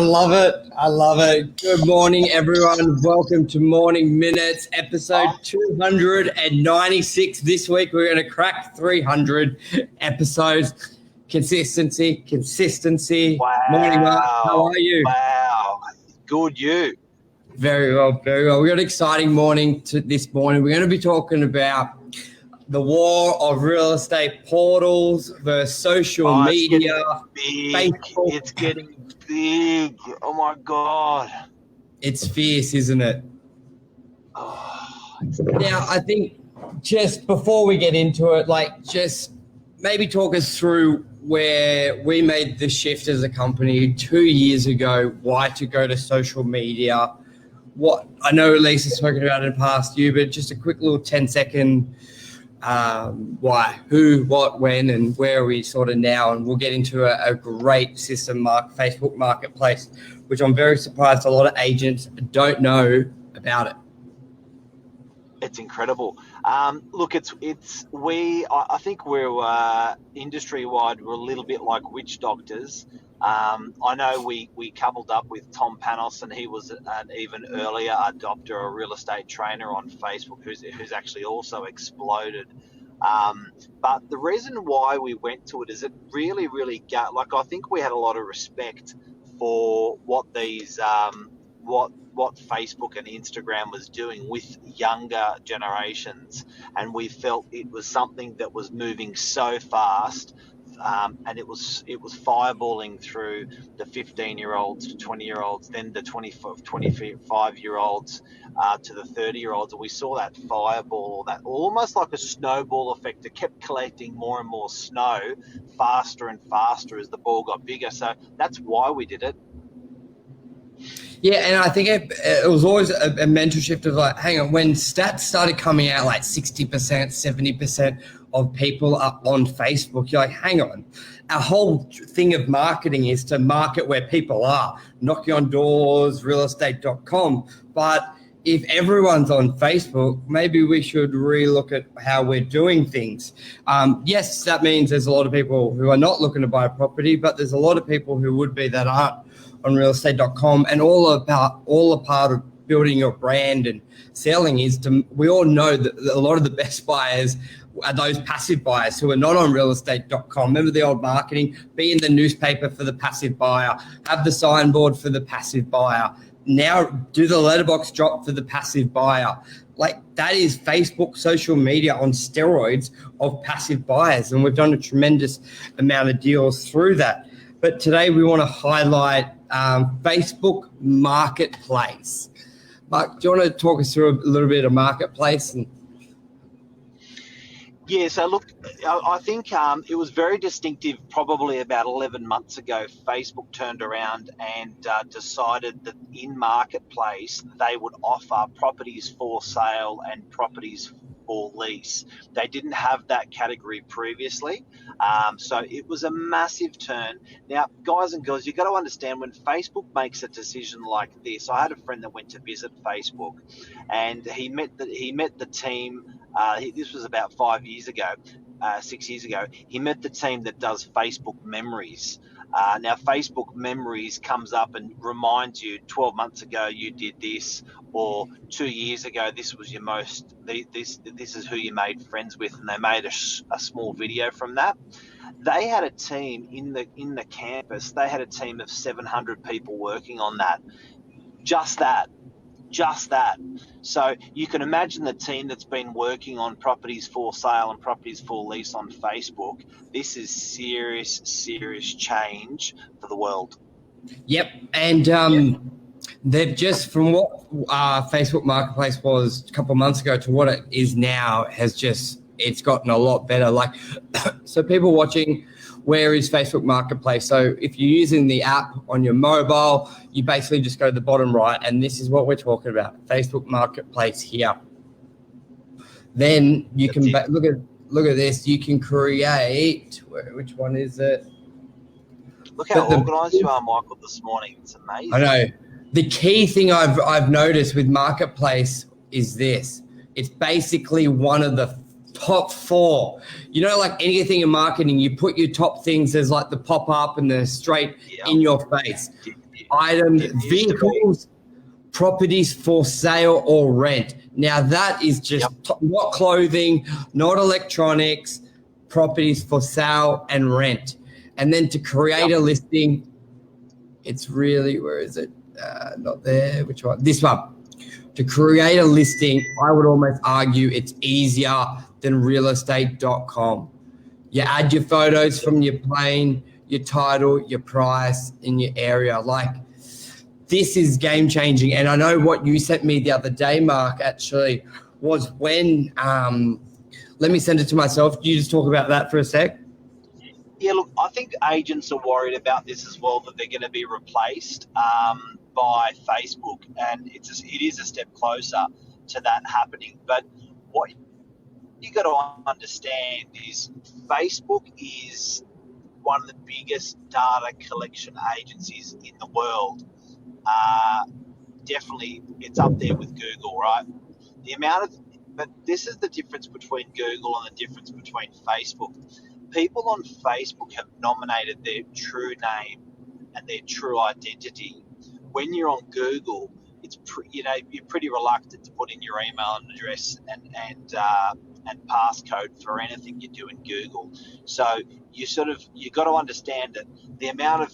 love it. I love it. Good morning, everyone. Welcome to Morning Minutes, episode 296. This week, we're going to crack 300 episodes. Consistency. Wow. Morning, Mark. How are you? Wow. Good, you. Very well. We got an exciting morning this morning. We're going to be talking about the war of real estate portals versus social media. Facebook. It's getting big. Oh my God. It's fierce, isn't it? Now, I think just before we get into it, just maybe talk us through where we made the shift as a company 2 years ago, why to go to social media. What I know Lisa's spoken about in the past year, but just a quick little 10-second why, who, what, when, and where are we sort of now. And we'll get into a great system, Facebook Marketplace, which I'm very surprised a lot of agents don't know about it. It's incredible. Look, I think we're industry-wide, we're a little bit like witch doctors. I know we coupled up with Tom Panos, and he was an even earlier adopter, a real estate trainer on Facebook, who's actually also exploded. But the reason why we went to it is it really, really I think we had a lot of respect for what these what Facebook and Instagram was doing with younger generations, and we felt it was something that was moving so fast, and it was fireballing through the 15-year-olds to 20-year-olds, then the 25-year-olds to the 30-year-olds, and we saw that fireball, that almost like a snowball effect. It kept collecting more and more snow faster and faster as the ball got bigger. So that's why we did it. Yeah, and I think it was always a mental shift of hang on, when stats started coming out 60%, 70% of people are on Facebook, you're like, hang on, our whole thing of marketing is to market where people are, knocking on doors, realestate.com. But if everyone's on Facebook, maybe we should relook at how we're doing things. Yes, that means there's a lot of people who are not looking to buy a property, but there's a lot of people who would be that aren't on realestate.com, and all a part of building your brand and selling is we all know that a lot of the best buyers are those passive buyers who are not on realestate.com. Remember the old marketing, be in the newspaper for the passive buyer, have the signboard for the passive buyer, now do the letterbox drop for the passive buyer. That is Facebook social media on steroids of passive buyers, and we've done a tremendous amount of deals through that. But today we want to highlight Facebook Marketplace. Mark, do you want to talk us through a little bit of Marketplace? Yeah, so look, I think it was very distinctive probably about 11 months ago. Facebook turned around and decided that in Marketplace they would offer properties for sale and properties for lease. They didn't have that category previously, so it was a massive turn. Now, guys and girls, you've got to understand, when Facebook makes a decision like this, I had a friend that went to visit Facebook, and he met the team. This was about 6 years ago. He met the team that does Facebook Memories. Now, Facebook Memories comes up and reminds you 12 months ago you did this, or 2 years ago this was your most, this is who you made friends with, and they made a small video from that. They had a team in the campus. They had a team of 700 people working on that. Just that. So you can imagine the team that's been working on properties for sale and properties for lease on Facebook. This is serious change for the world. Yep. And they've just, from what Facebook Marketplace was a couple of months ago to what it is now, it's gotten a lot better. So people watching, where is Facebook Marketplace? So if you're using the app on your mobile, you basically just go to the bottom right, and this is what we're talking about, Facebook Marketplace here. Then you can look at this. You can create, which one is it? Look how organised you are, Michael, this morning. It's amazing. I know. The key thing I've noticed with Marketplace is this. It's basically one of the top 4. Like anything in marketing, you put your top things as the pop-up and the straight in your face. items, It used to be. vehicles, properties for sale or rent. Now that is just not clothing, not electronics, properties for sale and rent. And then to create a listing, it's really, where is it? Not there. Which one? This one. To create a listing, I would almost argue it's easier than realestate.com. You add your photos from your plane, your title, your price, in your area. Like, this is game changing. And I know what you sent me the other day, Mark, actually, was when, let me send it to myself. Can you just talk about that for a sec? Yeah, look, I think agents are worried about this as well, that they're going to be replaced by Facebook, and it is a step closer to that happening. But what you got to understand is Facebook is one of the biggest data collection agencies in the world. Definitely, it's up there with Google, right? But this is the difference between Google and the difference between Facebook. People on Facebook have nominated their true name and their true identity. When you're on Google, you're pretty reluctant to put in your email address and passcode for anything you do in Google. So you got to understand that the amount of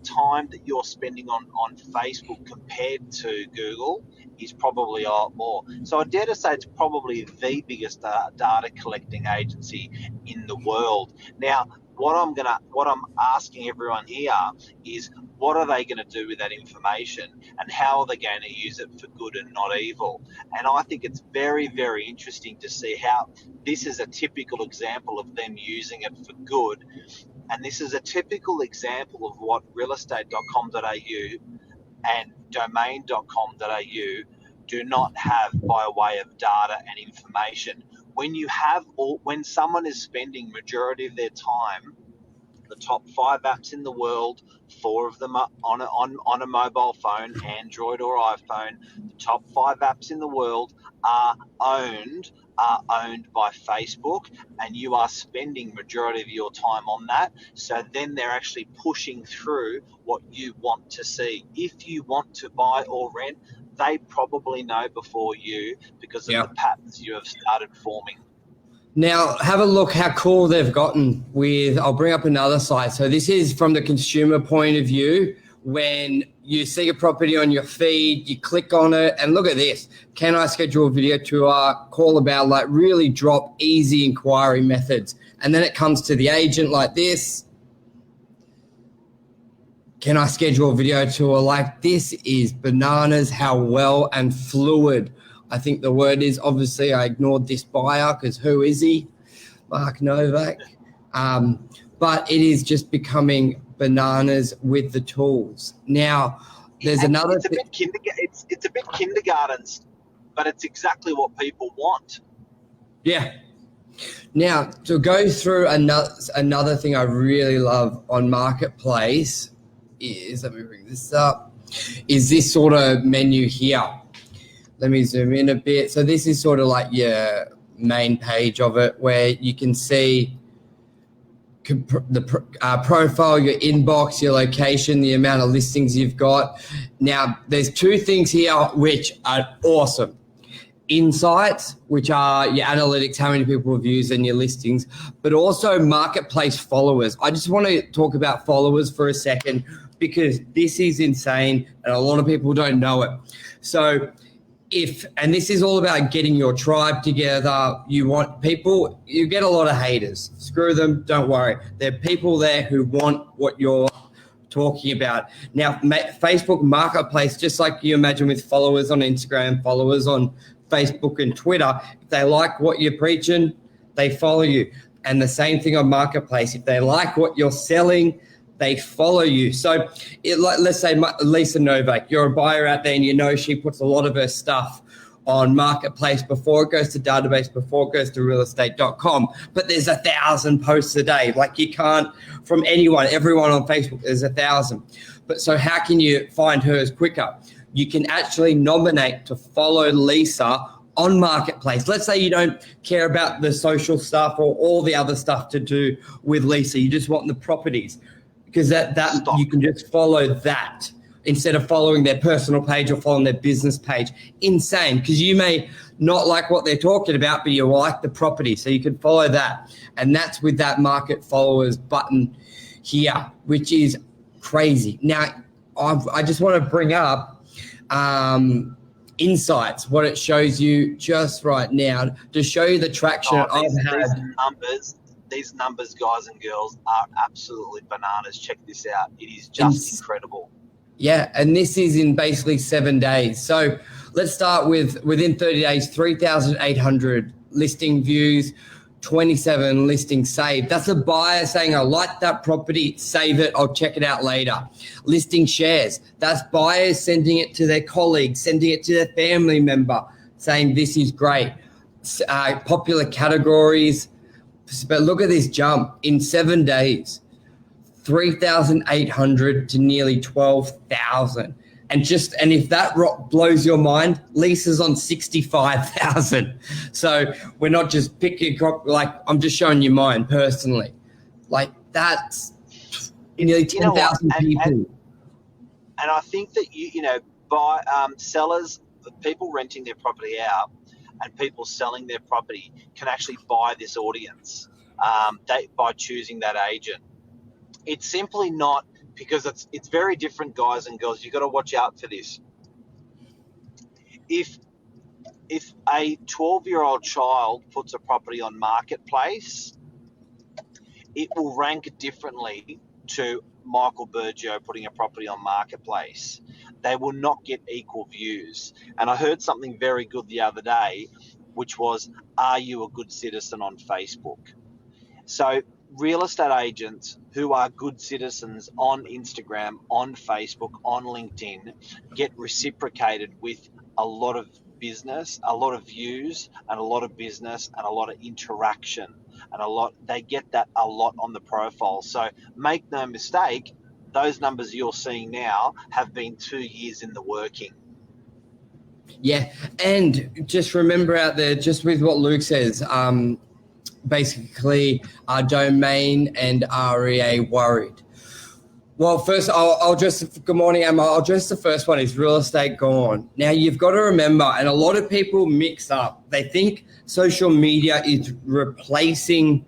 time that you're spending on Facebook compared to Google is probably a lot more. So I dare to say it's probably the biggest data collecting agency in the world. Now, what I'm asking everyone here is, what are they going to do with that information, and how are they going to use it for good and not evil? And I think it's very, very interesting to see how this is a typical example of them using it for good. And this is a typical example of what realestate.com.au and domain.com.au do not have by way of data and information. When someone is spending majority of their time, the top 5 apps in the world, 4 of them are on a mobile phone, Android or iPhone, the top 5 apps in the world are owned by Facebook, and you are spending majority of your time on that. So then they're actually pushing through what you want to see. If you want to buy or rent, they probably know before you, because of the patterns you have started forming. Now, have a look how cool they've gotten with, I'll bring up another site. So this is from the consumer point of view. When you see a property on your feed, you click on it, and look at this. Can I schedule a video tour? Call about, like, really drop easy inquiry methods. And then it comes to the agent like this. Can I schedule a video tour? Like, this is bananas how well and fluid. I think the word is, obviously I ignored this buyer because who is he? Mark Novak. But it is just becoming bananas with the tools. Now, there's another it's a bit kindergarten, but it's exactly what people want. Yeah. Now, to go through another thing I really love on Marketplace is, let me bring this up, is this sort of menu here. Let me zoom in a bit. So this is sort of like your main page of it, where you can see the profile, your inbox, your location, the amount of listings you've got. Now, there's 2 things here which are awesome. Insights, which are your analytics, how many people have used, and your listings, but also Marketplace followers. I just want to talk about followers for a second, because this is insane and a lot of people don't know it. So and this is all about getting your tribe together. You want people, you get a lot of haters. Screw them, don't worry. There are people there who want what you're talking about. Now, Facebook Marketplace, just like you imagine with followers on Instagram, followers on Facebook and Twitter, if they like what you're preaching, they follow you. And the same thing on Marketplace. If they like what you're selling, they follow you. So let's say Lisa Novak, you're a buyer out there and you know she puts a lot of her stuff on Marketplace before it goes to database, before it goes to realestate.com. But there's 1,000 posts a day. Like, you can't, from everyone on Facebook, there's 1,000. But so how can you find hers quicker? You can actually nominate to follow Lisa on Marketplace. Let's say you don't care about the social stuff or all the other stuff to do with Lisa. You just want the properties. Because that you can just follow that. instead of following their personal page or following their business page. Insane, because you may not like what they're talking about, but you like the property, so you can follow that. And that's with that market followers button here, which is crazy. Now, I just want to bring up Insights, what it shows you just right now, to show you the traction I've had. These numbers, guys and girls, are absolutely bananas. Check this out. It is just incredible. Yeah, and this is in basically 7 days. So let's start with within 30 days, 3,800 listing views, 27 listings saved. That's a buyer saying, I like that property, save it, I'll check it out later. Listing shares, that's buyers sending it to their colleagues, sending it to their family member, saying this is great. Popular categories, but look at this jump in 7 days, 3,800 to nearly 12,000. And if that blows your mind, Lisa's on 65,000. So we're not just picking, like, I'm just showing you mine personally. Like, that's nearly 10,000 people. And I think that by sellers, people renting their property out, and people selling their property can actually buy this audience by choosing that agent. It's simply not, because it's very different, guys and girls. You've got to watch out for this. If a 12-year-old child puts a property on Marketplace, it will rank differently to Michael Bergio putting a property on Marketplace. They will not get equal views. And I heard something very good the other day, which was, are you a good citizen on Facebook? So real estate agents who are good citizens on Instagram, on Facebook, on LinkedIn get reciprocated with a lot of business, a lot of views, and a lot of business, and a lot of interaction, and they get that a lot on the profile. So make no mistake, those numbers you're seeing now have been 2 years in the working. Yeah, and just remember out there, just with what Luke says, basically our domain and REA worried. Well, first, I'll address, good morning, Emma. I'll address the first one, is real estate gone. Now, you've got to remember, and a lot of people mix up, they think social media is replacing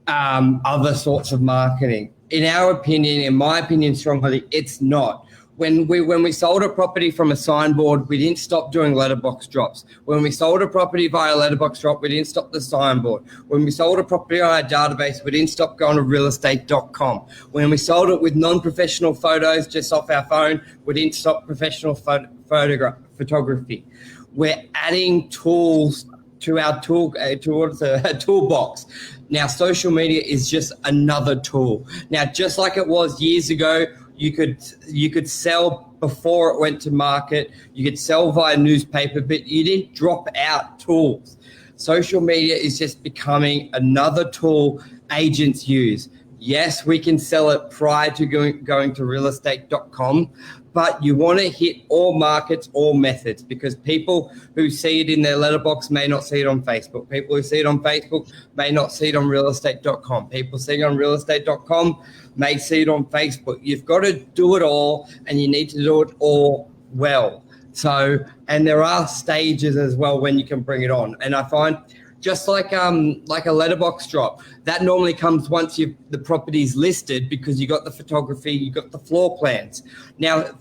other sorts of marketing. In my opinion, strongly, it's not. When we sold a property from a signboard, we didn't stop doing letterbox drops. When we sold a property via letterbox drop, we didn't stop the signboard. When we sold a property on our database, we didn't stop going to realestate.com. When we sold it with non-professional photos just off our phone, we didn't stop professional photography. We're adding tools to our towards a toolbox. Now, social media is just another tool. Now, just like it was years ago, you could sell before it went to market. You could sell via newspaper, but you didn't drop out tools. Social media is just becoming another tool agents use. Yes, we can sell it prior to going to realestate.com, but you want to hit all markets, all methods, because people who see it in their letterbox may not see it on Facebook. People who see it on Facebook may not see it on realestate.com. People see it on realestate.com may see it on Facebook. You've got to do it all, and you need to do it all well. So, and there are stages as well when you can bring it on. And I find, just like a letterbox drop, that normally comes once the property's listed, because you got the photography, you got the floor plans. Now,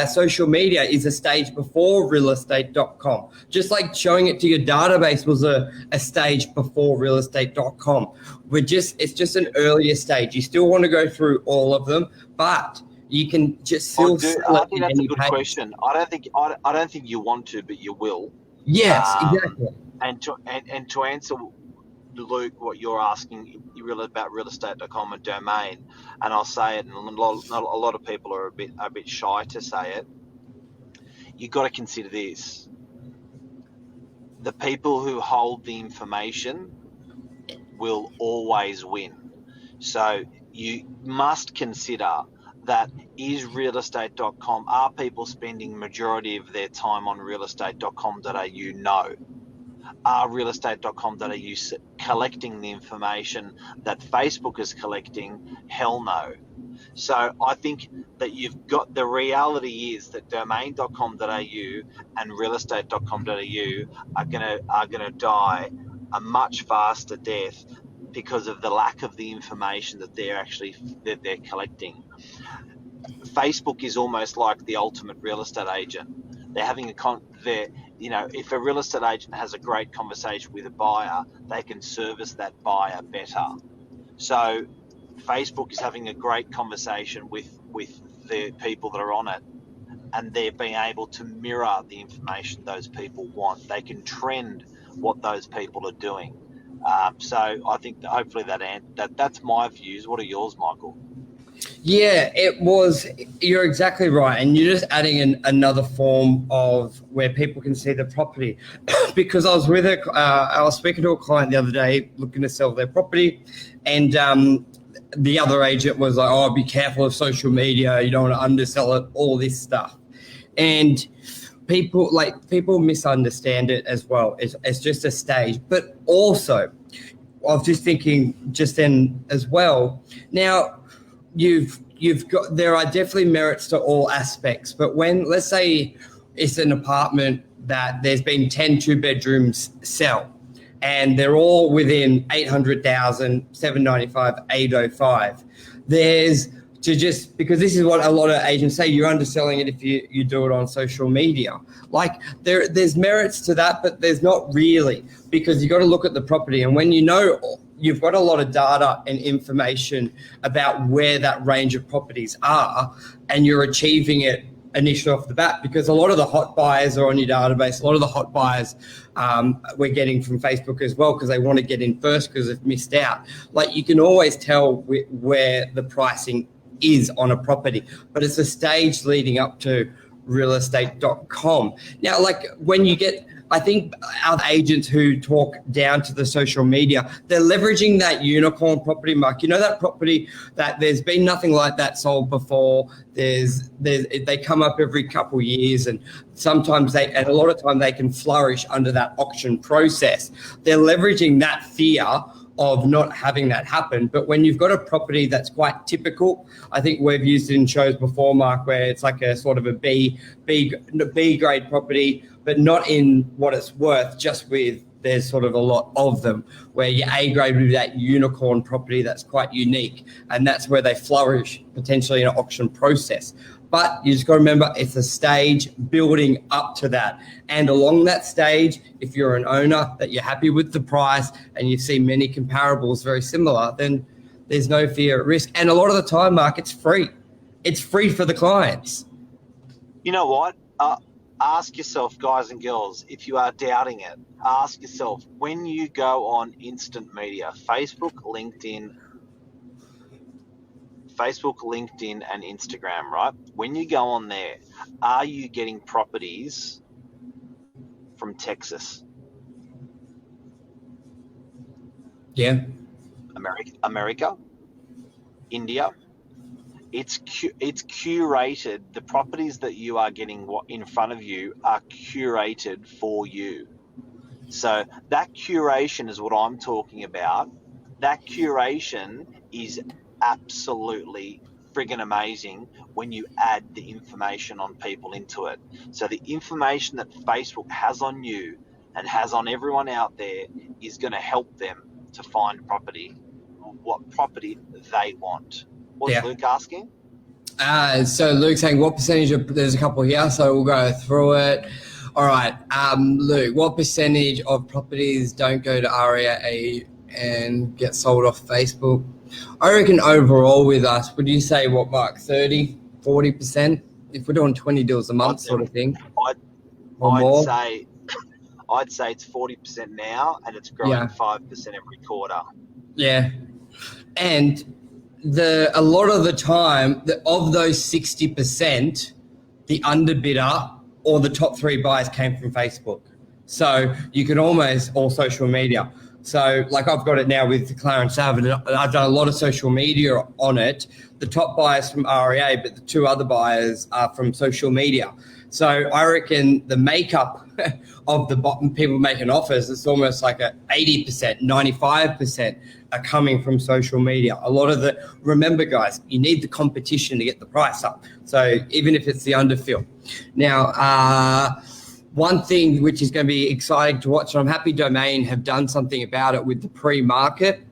social media is a stage before realestate.com. Just like showing it to your database was a stage before realestate.com. It's just an earlier stage. You still want to go through all of them, but you can just still. I think that's a good question. I don't think you want to, but you will. Yes, exactly. And to answer, Luke, what you're asking about realestate.com and domain, and I'll say it, and a lot of people are a bit shy to say it. You've got to consider this: the people who hold the information will always win. So you must consider that, is realestate.com, are people spending majority of their time on realestate.com.au? No. Are realestate.com.au collecting the information that Facebook is collecting? Hell no. So I think that you've got, the reality is that domain.com.au and realestate.com.au are gonna die a much faster death because of the lack of the information that they're collecting. Facebook is almost like the ultimate real estate agent. They're having if a real estate agent has a great conversation with a buyer, they can service that buyer better. So Facebook is having a great conversation with the people that are on it, and they're being able to mirror the information those people want. They can trend what those people are doing. So I think that hopefully that's my views. What are yours, Michael? Yeah, you're exactly right. And you're just adding another form of where people can see the property. Because I was speaking to a client the other day looking to sell their property, and the other agent was like, oh, be careful of social media. You don't want to undersell it, all this stuff. And people misunderstand it as well. It's just a stage. But also, I was just thinking just then as well. Now, there are definitely merits to all aspects. But when, let's say it's an apartment that there's been 10 2-bedrooms sell, and they're all within 800,000, 795, 805. Because this is what a lot of agents say, you're underselling it if you do it on social media. Like there's merits to that, but there's not really, because you got to look at the property. And when you've got a lot of data and information about where that range of properties are, and you're achieving it initially off the bat, because a lot of the hot buyers are on your database. A lot of the hot buyers we're getting from Facebook as well, because they want to get in first because they've missed out. Like, you can always tell where the pricing is on a property, but it's a stage leading up to realestate.com. Now, like when you get, I think our agents who talk down to the social media, they're leveraging that unicorn property, Mark. You know, that property that there's been nothing like that sold before. They come up every couple of years, and sometimes and a lot of time they can flourish under that auction process. They're leveraging that fear of not having that happen. But when you've got a property that's quite typical, I think we've used it in shows before, Mark, where it's like a sort of a B grade property, but not in what it's worth, just with there's sort of a lot of them, where your A grade would be that unicorn property that's quite unique, and that's where they flourish potentially in an auction process. But you just got to remember, it's a stage building up to that. And along that stage, if you're an owner that you're happy with the price and you see many comparables very similar, then there's no fear at risk. And a lot of the time, Mark, it's free. It's free for the clients. You know what? Ask yourself, guys and girls, if you are doubting it, ask yourself, when you go on instant media, Facebook, LinkedIn, and Instagram, right? When you go on there, are you getting properties from Texas? Yeah. America, India. It's curated. The properties that you are getting in front of you are curated for you. So that curation is what I'm talking about. That curation is absolutely friggin' amazing when you add the information on people into it. So the information that Facebook has on you and has on everyone out there is going to help them to find what property they want. What's Luke asking? So Luke's saying, what percentage there's a couple here, so we'll go through it. All right, Luke, what percentage of properties don't go to REA and get sold off Facebook? I reckon overall with us, would you say what, Mark, 30, 40%? If we're doing 20 deals a month sort of thing? I'd say it's 40% now, and it's growing 5% every quarter. Yeah. And a lot of the time, of those 60%, the underbidder or the top 3 buyers came from Facebook. So you can almost, or social media. So like I've got it now with Clarence Avenue. I've done a lot of social media on it. The top buyers from REA, but the 2 other buyers are from social media. So I reckon the makeup of the bottom people making offers, it's almost like a 80%, 95% are coming from social media. A lot of remember guys, you need the competition to get the price up. So even if it's the underfill. Now, one thing which is going to be exciting to watch, and I'm happy Domain have done something about it with the pre-market,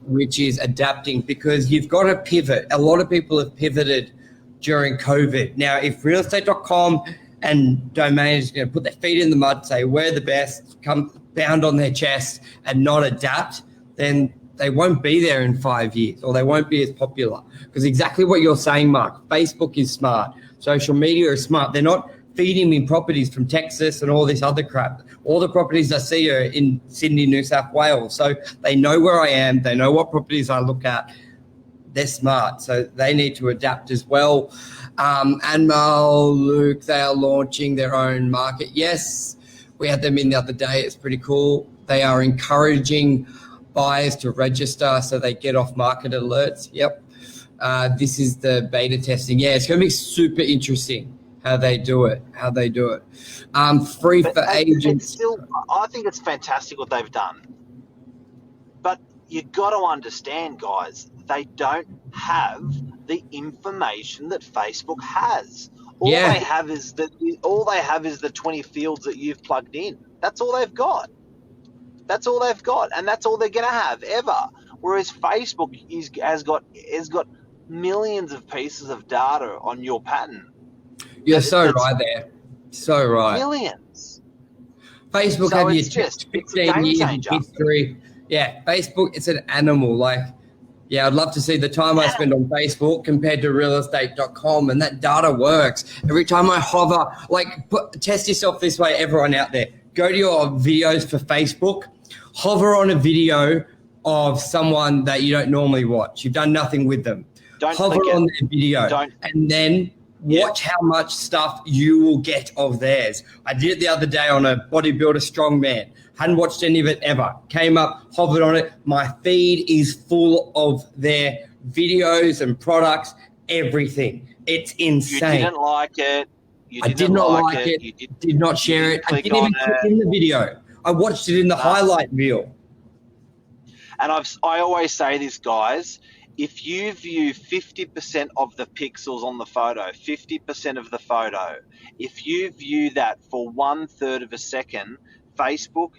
which is adapting, because you've got to pivot. A lot of people have pivoted during COVID. Now, if realestate.com and Domain is going to put their feet in the mud, say we're the best, come bound on their chest and not adapt, then they won't be there in 5 years, or they won't be as popular. Because exactly what you're saying, Mark, Facebook is smart. Social media is smart. They're not feeding me properties from Texas and all this other crap. All the properties I see are in Sydney, New South Wales. So they know where I am. They know what properties I look at. They're smart. So they need to adapt as well. Anmal, Luke, they are launching their own market. Yes, we had them in the other day. It's pretty cool. They are encouraging buyers to register so they get off market alerts. Yep. This is the beta testing. Yeah, it's going to be super interesting how they do it. Free for agents. I think it's fantastic what they've done. But you got to understand, guys, they don't have the information that Facebook has. All they have is the 20 fields that you've plugged in. That's all they've got. And that's all they're going to have ever. Whereas Facebook has got millions of pieces of data on your pattern. You're so right there. So right. Millions. Facebook So have it's your just- 15 it's a game years of changer. history. Yeah, Facebook, it's an animal. Like, yeah, I'd love to see the time I spend on Facebook compared to realestate.com, and that data works. Every time I hover, test yourself this way, everyone out there. Go to your videos for Facebook, hover on a video of someone that you don't normally watch. You've done nothing with them. Hover on their video and then watch how much stuff you will get of theirs. I did it the other day on a bodybuilder strongman. Hadn't watched any of it ever. Came up, hovered on it. My feed is full of their videos and products, everything. It's insane. You didn't like it. I did not like it. You did not share it. I didn't even click in the video. I watched it in the highlight reel. And I always say this, guys. If you view 50% of the pixels on the photo, 50% of the photo, if you view that for 1/3 of a second, Facebook,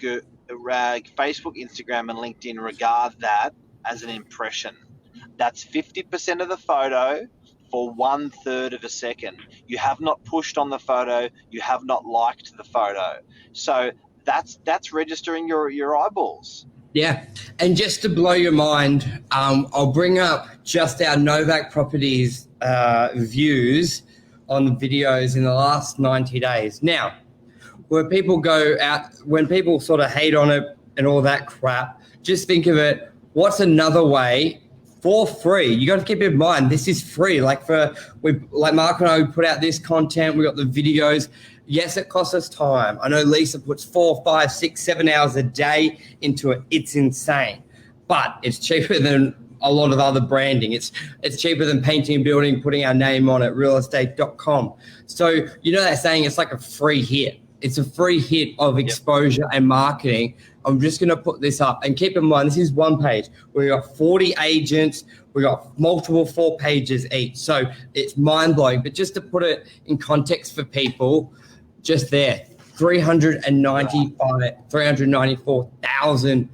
Instagram, and LinkedIn regard that as an impression. That's 50% of the photo for 1/3 of a second. You have not pushed on the photo. You have not liked the photo. So that's registering your eyeballs. Yeah, and just to blow your mind, I'll bring up just our Novak Properties views on the videos in the last 90 days. Now, when people sort of hate on it and all that crap, just think of it, what's another way for free? You got to keep in mind, this is free. Like Mark and I, we put out this content, we got the videos. Yes, it costs us time. I know Lisa puts 4, 5, 6, 7 hours a day into it. It's insane, but it's cheaper than a lot of other branding. It's cheaper than painting and building, putting our name on it, realestate.com. So, you know that saying, it's like a free hit. It's a free hit of exposure and marketing. I'm just going to put this up. And keep in mind, this is one page. We got 40 agents. We got multiple 4 pages each. So it's mind-blowing. But just to put it in context for people, just there, 394,000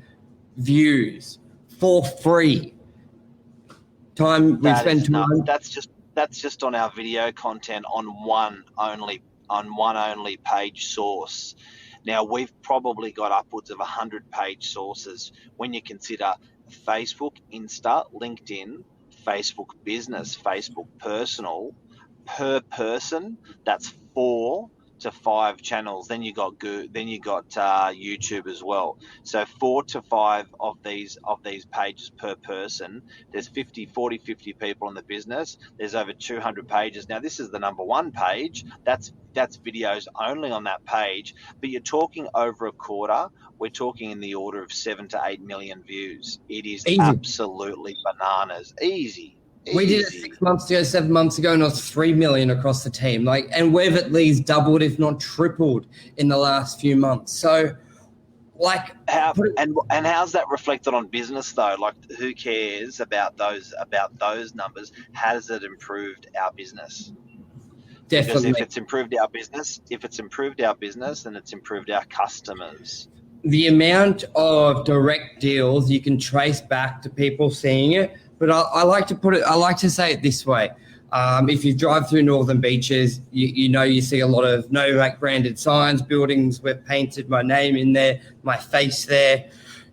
views for free. That's just on our video content on one only page source. Now we've probably got upwards of 100-page sources when you consider Facebook, Insta, LinkedIn, Facebook Business, Facebook Personal. Per person, that's 4 to 5 channels. Then you got YouTube as well. So 4 to 5 of these pages per person. There's 50 people in the business. There's over 200 pages. Now this is the number 1 page. That's videos only on that page. But you're talking over a quarter. We're talking in the order of 7 to 8 million views. It is absolutely bananas. Easy. We did it Easy. 6 months ago, 7 months ago, and it was 3 million across the team. And we've at least doubled, if not tripled, in the last few months. So, and how's that reflected on business though? Like, who cares about those numbers? Has it improved our business? definitely. Because if it's improved our business, then it's improved our customers. The amount of direct deals you can trace back to people seeing it, but I like to say it this way. If you drive through Northern Beaches, you see a lot of Novak branded signs, buildings with painted my name in there, my face there.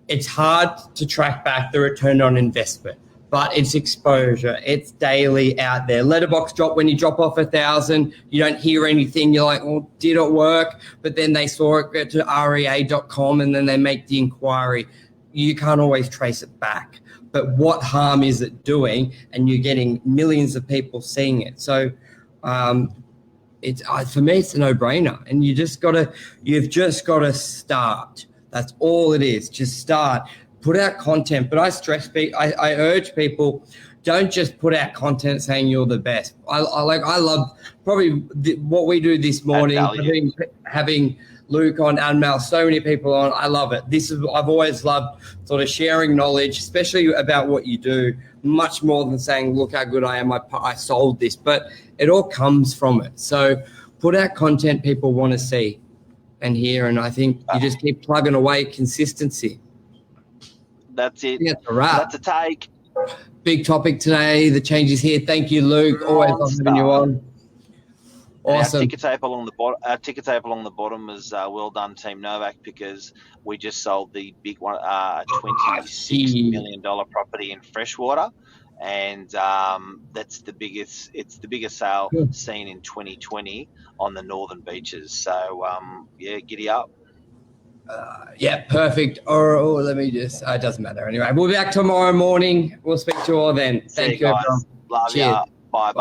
It's hard to track back the return on investment, but it's exposure. It's daily out there. Letterbox drop, when you drop off 1,000, you don't hear anything. You're like, well, did it work? But then they saw it get to rea.com and then they make the inquiry. You can't always trace it back. But what harm is it doing? And you're getting millions of people seeing it. So for me, it's a no-brainer. And you've just got to start. That's all it is. Just start. Put out content. But I urge people, don't just put out content saying you're the best. I love probably what we do this morning, having Luke on and Mel, so many people on. I love it. I've always loved sort of sharing knowledge, especially about what you do, much more than saying, look how good I am, I sold this. But it all comes from it. So put out content people want to see and hear, and I think you just keep plugging away consistency. That's it. That's a wrap. That's a take. Big topic today. The changes here. Thank you, Luke. Always love having you on. Awesome. Our ticker tape along the bottom is well done, Team Novak, because we just sold the big one, $26 million property in Freshwater, and that's the biggest. It's the biggest sale seen in 2020 on the Northern Beaches. So giddy up. Yeah, perfect. Or let me just. It doesn't matter anyway. We'll be back tomorrow morning. We'll speak to you all then. Thank you, guys. everyone. Love Cheers. ya. Bye.